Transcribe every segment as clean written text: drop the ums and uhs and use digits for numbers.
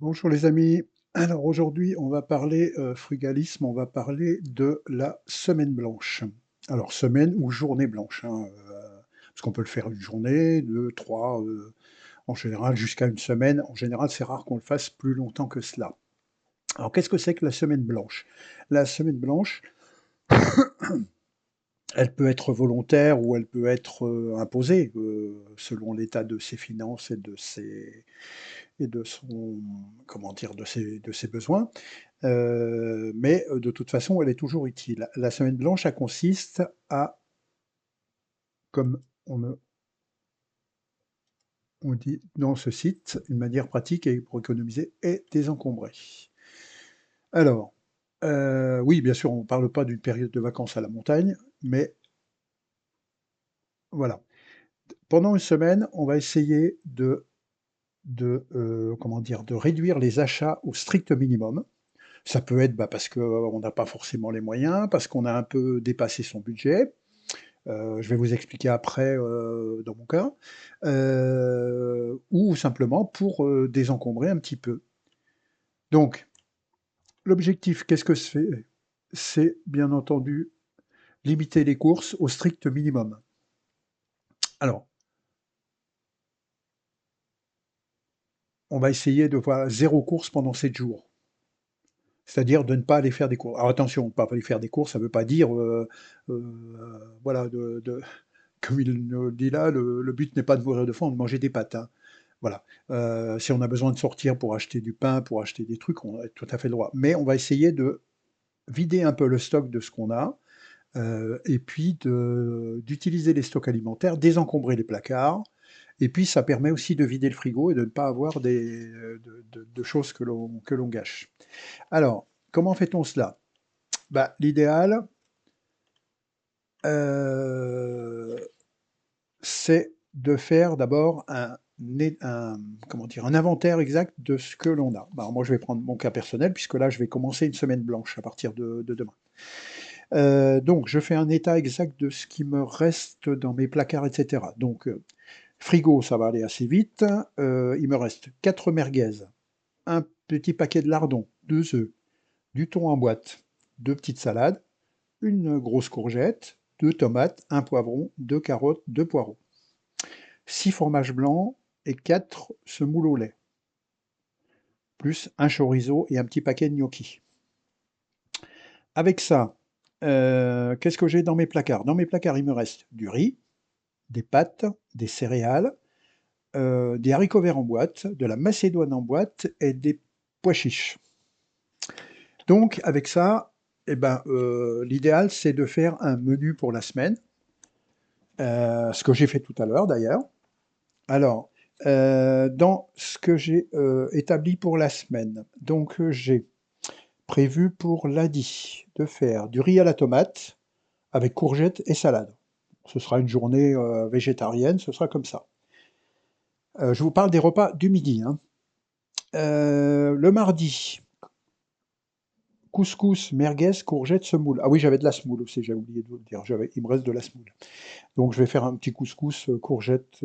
Bonjour les amis. Alors aujourd'hui, on va parler frugalisme, on va parler de la semaine blanche. Alors semaine ou journée blanche, hein, parce qu'on peut le faire une journée, deux, trois, en général jusqu'à une semaine. En général, c'est rare qu'on le fasse plus longtemps que cela. Alors qu'est-ce que c'est que la semaine blanche? La semaine blanche, elle peut être volontaire ou elle peut être imposée selon l'état de ses finances et de son, comment dire, de ses besoins. Mais de toute façon, elle est toujours utile. La semaine blanche, elle consiste à, comme on, on dit dans ce site, une manière pratique et pour économiser et désencombrer. Alors, oui, bien sûr, on ne parle pas d'une période de vacances à la montagne, mais voilà. Pendant une semaine, on va essayer comment dire, de réduire les achats au strict minimum. Ça peut être bah, parce qu'on n'a pas forcément les moyens, parce qu'on a un peu dépassé son budget. Je vais vous expliquer après dans mon cas. Ou simplement pour désencombrer un petit peu. Donc, l'objectif, qu'est-ce que c'est? C'est bien entendu limiter les courses au strict minimum. Alors, on va essayer de voir zéro course pendant 7 jours. C'est-à-dire de ne pas aller faire des courses. Alors attention, ne pas aller faire des courses, ça ne veut pas dire, voilà, comme il nous dit là, le but n'est pas de mourir de faim, de manger des pâtes, hein. Voilà. Si on a besoin de sortir pour acheter du pain, pour acheter des trucs, on a tout à fait le droit. Mais on va essayer de vider un peu le stock de ce qu'on a, et puis d'utiliser les stocks alimentaires, désencombrer les placards, et puis ça permet aussi de vider le frigo et de ne pas avoir de choses que l'on gâche. Alors, comment fait-on cela? Bah, l'idéal, euh, c'est de faire d'abord comment dire, un inventaire exact de ce que l'on a. Alors moi, je vais prendre mon cas personnel, puisque là, je vais commencer une semaine blanche à partir de demain. Donc, je fais un état exact de ce qui me reste dans mes placards, etc. Donc, frigo, ça va aller assez vite. Il me reste 4 merguez, un petit paquet de lardons, 2 œufs, du thon en boîte, 2 petites salades, une grosse courgette, 2 tomates, un poivron, 2 carottes, 2 poireaux. 6 fromages blancs et 4 semoules au lait, plus un chorizo et un petit paquet de gnocchi. Avec ça, qu'est-ce que j'ai dans mes placards? Dans mes placards, il me reste du riz, des pâtes, des céréales, des haricots verts en boîte, de la macédoine en boîte et des pois chiches. Donc, avec ça, eh ben, l'idéal, c'est de faire un menu pour la semaine, ce que j'ai fait tout à l'heure d'ailleurs. Alors, dans ce que j'ai établi pour la semaine, donc j'ai prévu pour lundi de faire du riz à la tomate avec courgettes et salade. Ce sera une journée végétarienne, ce sera comme ça. Je vous parle des repas du midi, hein. Le mardi, couscous, merguez, courgettes, semoule. Ah oui, j'avais de la semoule aussi, j'ai oublié de vous le dire. Il me reste de la semoule. Donc je vais faire un petit couscous, courgettes,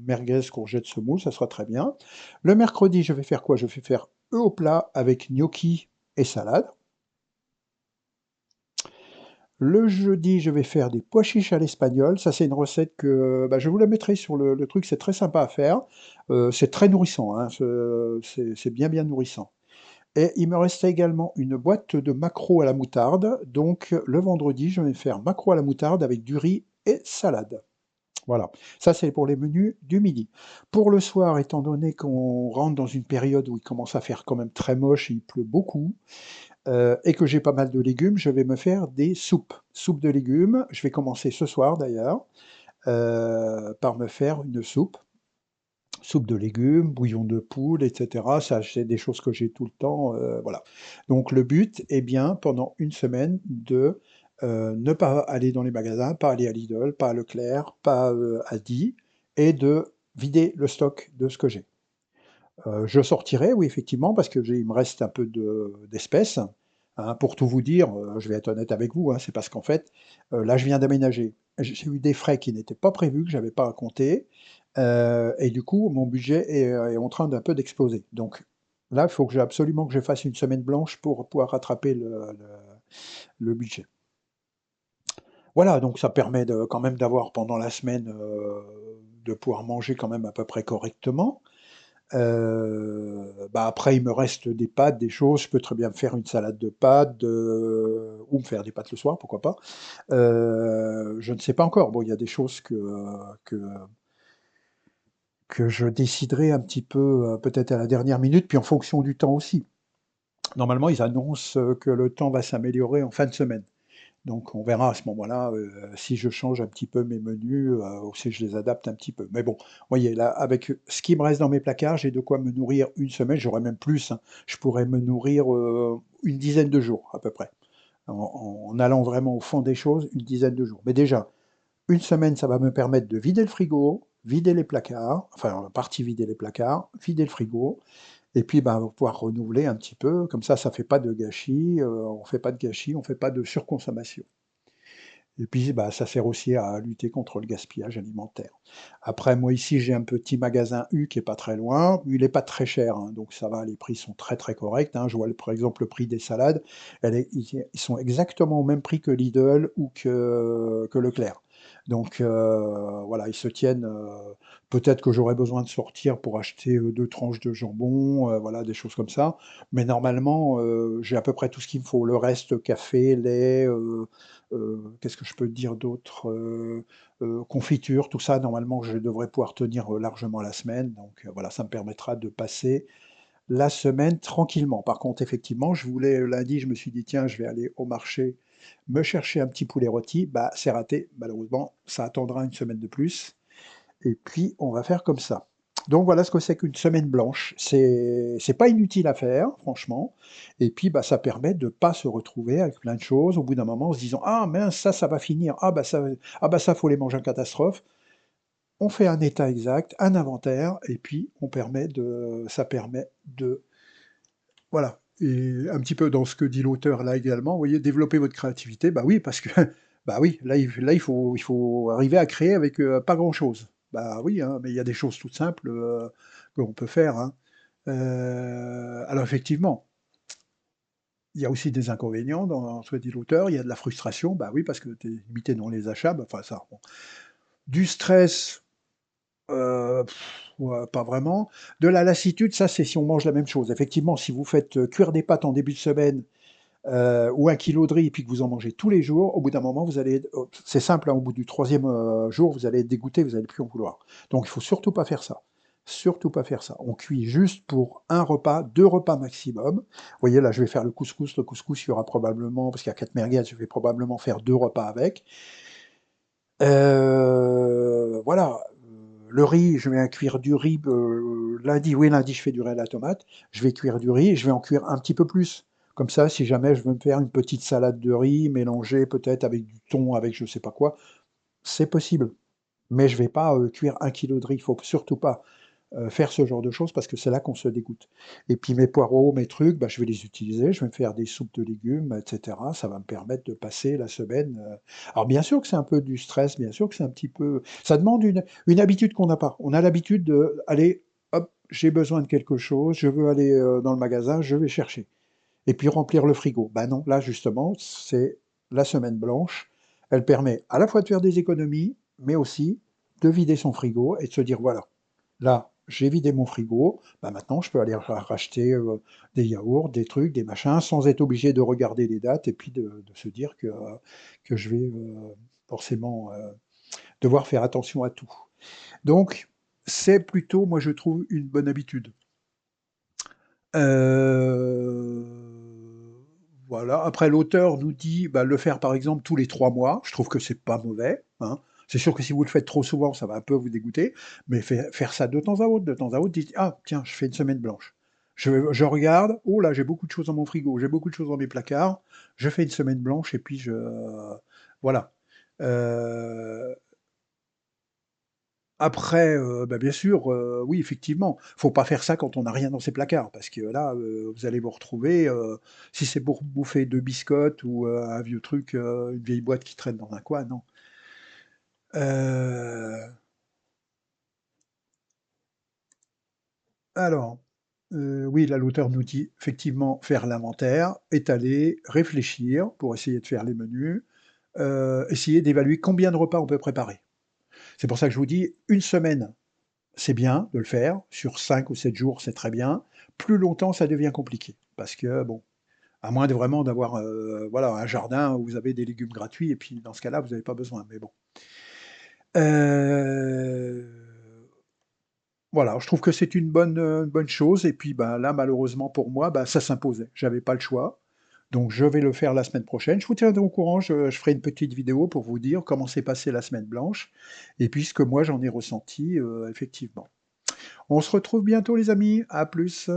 merguez, courgettes, semoule, ça sera très bien. Le mercredi, je vais faire quoi? Je vais faire œufs au plat avec gnocchi et salade. Le jeudi, je vais faire des pois chiches à l'espagnol. Ça, c'est une recette que bah, je vous la mettrai sur le truc. C'est très sympa à faire. C'est très nourrissant, hein. C'est bien, bien nourrissant. Et il me restait également une boîte de maquereaux à la moutarde. Donc, le vendredi, je vais faire maquereaux à la moutarde avec du riz et salade. Voilà, ça c'est pour les menus du midi. Pour le soir, étant donné qu'on rentre dans une période où il commence à faire quand même très moche et il pleut beaucoup, et que j'ai pas mal de légumes, je vais me faire des soupes. Soupes de légumes, je vais commencer ce soir d'ailleurs, par me faire une soupe. Soupe de légumes, bouillon de poule, etc. Ça, c'est des choses que j'ai tout le temps, voilà. Donc le but est bien, pendant une semaine, de ne pas aller dans les magasins, pas aller à Lidl, pas à Leclerc, pas à Aldi, et de vider le stock de ce que j'ai. Je sortirai, oui, effectivement, parce que il me reste un peu d'espèces. Hein, pour tout vous dire, je vais être honnête avec vous, hein, c'est parce qu'en fait, là, je viens d'aménager. J'ai eu des frais qui n'étaient pas prévus, que j'avais pas à compter, et du coup, mon budget est en train d'un peu d'exploser. Donc, Là, il faut que absolument que je fasse une semaine blanche pour pouvoir rattraper le budget. Voilà, donc ça permet quand même d'avoir pendant la semaine, de pouvoir manger quand même à peu près correctement. Bah, après, il me reste des pâtes, des choses. Je peux très bien me faire une salade de pâtes, ou me faire des pâtes le soir, pourquoi pas. Je ne sais pas encore. Bon, il y a des choses que, que je déciderai un petit peu, peut-être à la dernière minute, puis en fonction du temps aussi. Normalement, ils annoncent que le temps va s'améliorer en fin de semaine. Donc on verra à ce moment-là, si je change un petit peu mes menus, ou si je les adapte un petit peu. Mais bon, vous voyez là, avec ce qui me reste dans mes placards, j'ai de quoi me nourrir une semaine, j'aurais même plus, hein. Je pourrais me nourrir, une dizaine de jours à peu près. En allant vraiment au fond des choses, une dizaine de jours. Mais déjà, une semaine, ça va me permettre de vider le frigo, vider les placards, enfin en partie vider les placards, vider le frigo, et puis bah, on va pouvoir renouveler un petit peu, comme ça fait pas de gâchis, on fait pas de gâchis, on fait pas de surconsommation. Et puis, bah, ça sert aussi à lutter contre le gaspillage alimentaire. Après, moi ici, j'ai un petit magasin U qui est pas très loin. Il est pas très cher, hein, donc ça va, les prix sont très très corrects, hein. Je vois par exemple le prix des salades, ils sont exactement au même prix que Lidl ou que Leclerc. Donc voilà, ils se tiennent. Peut-être que j'aurais besoin de sortir pour acheter 2 tranches de jambon, voilà, des choses comme ça. Mais normalement, j'ai à peu près tout ce qu'il me faut. Le reste, café, lait. Qu'est-ce que je peux dire d'autre? Confiture, tout ça, normalement, je devrais pouvoir tenir largement la semaine. Donc voilà, ça me permettra de passer la semaine tranquillement. Par contre, effectivement, je voulais lundi, je me suis dit, tiens, je vais aller au marché me chercher un petit poulet rôti. Bah, c'est raté, malheureusement. Ça attendra une semaine de plus. Et puis, on va faire comme ça. Donc voilà ce que c'est qu'une semaine blanche. C'est pas inutile à faire, franchement. Et puis, bah, ça permet de pas se retrouver avec plein de choses au bout d'un moment en se disant ah mince, ça va finir. Ah bah ça, faut les manger en catastrophe. On fait un état exact, un inventaire, et puis ça permet de, voilà. Et un petit peu dans ce que dit l'auteur là également, vous voyez, développer votre créativité. Bah oui, parce que, bah oui, là il faut arriver à créer avec pas grand-chose. Bah oui, hein, mais il y a des choses toutes simples qu'on peut faire, hein. Alors effectivement, il y a aussi des inconvénients dans ce que dit l'auteur. Il y a de la frustration, bah oui, parce que tu es limité dans les achats. Bah, enfin ça, bon. Du stress, ouais, pas vraiment. De la lassitude, ça c'est si on mange la même chose. Effectivement, si vous faites cuire des pâtes en début de semaine, ou 1 kilo de riz et puis que vous en mangez tous les jours, au bout d'un moment, c'est simple, hein, au bout du troisième jour, vous allez être dégoûté, vous n'allez plus en vouloir. Donc il faut surtout pas faire ça. Surtout pas faire ça. On cuit juste pour un repas, 2 repas maximum. Vous voyez, là, je vais faire le couscous. Le couscous, il y aura probablement, parce qu'il y a 4 merguez, je vais probablement faire 2 repas avec. Voilà. Le riz, je vais cuire du riz lundi. Oui, lundi, je fais du riz à la tomate. Je vais cuire du riz et je vais en cuire un petit peu plus. Comme ça, si jamais je veux me faire une petite salade de riz mélangée peut-être avec du thon, avec je sais pas quoi, c'est possible. Mais je vais pas cuire 1 kilo de riz. Il faut surtout pas faire ce genre de choses parce que c'est là qu'on se dégoûte. Et puis mes poireaux, mes trucs, bah, je vais les utiliser, je vais me faire des soupes de légumes, etc. Ça va me permettre de passer la semaine. Alors bien sûr que c'est un peu du stress, bien sûr que c'est un petit peu. Ça demande une habitude qu'on n'a pas. On a l'habitude de aller, hop, j'ai besoin de quelque chose, je veux aller dans le magasin, je vais chercher. Et puis remplir le frigo. Ben non, là justement, c'est la semaine blanche. Elle permet à la fois de faire des économies, mais aussi de vider son frigo et de se dire voilà, là, j'ai vidé mon frigo, bah maintenant je peux aller racheter des yaourts, des trucs, des machins, sans être obligé de regarder les dates et puis de se dire que je vais forcément devoir faire attention à tout. Donc, c'est plutôt, moi je trouve, une bonne habitude. Euh, voilà. Après, l'auteur nous dit bah, le faire par exemple tous les 3 mois. Je trouve que c'est pas mauvais, hein. C'est sûr que si vous le faites trop souvent, ça va un peu vous dégoûter, mais faire ça de temps à autre, dites ah tiens, je fais une semaine blanche. Je regarde, oh là, j'ai beaucoup de choses dans mon frigo, j'ai beaucoup de choses dans mes placards, je fais une semaine blanche et puis voilà. Euh, Après, bah, bien sûr, oui, effectivement, faut pas faire ça quand on n'a rien dans ses placards, parce que là, vous allez vous retrouver, si c'est pour bouffer 2 biscottes ou un vieux truc, une vieille boîte qui traîne dans un coin, non. Heu, alors, Oui, là, l'auteur nous dit effectivement faire l'inventaire, étaler, réfléchir pour essayer de faire les menus, essayer d'évaluer combien de repas on peut préparer. C'est pour ça que je vous dis, une semaine, c'est bien de le faire, sur 5 ou 7 jours, c'est très bien. Plus longtemps, ça devient compliqué parce que bon, à moins de vraiment d'avoir, voilà, un jardin où vous avez des légumes gratuits et puis dans ce cas-là, vous n'avez pas besoin, mais bon. Heu, voilà, je trouve que c'est une bonne chose et puis, bah, là, malheureusement pour moi, bah, ça s'imposait. J'avais pas le choix, donc je vais le faire la semaine prochaine. Je vous tiendrai au courant, je ferai une petite vidéo pour vous dire comment s'est passée la semaine blanche et puis ce que moi j'en ai ressenti, effectivement. On se retrouve bientôt les amis, à plus.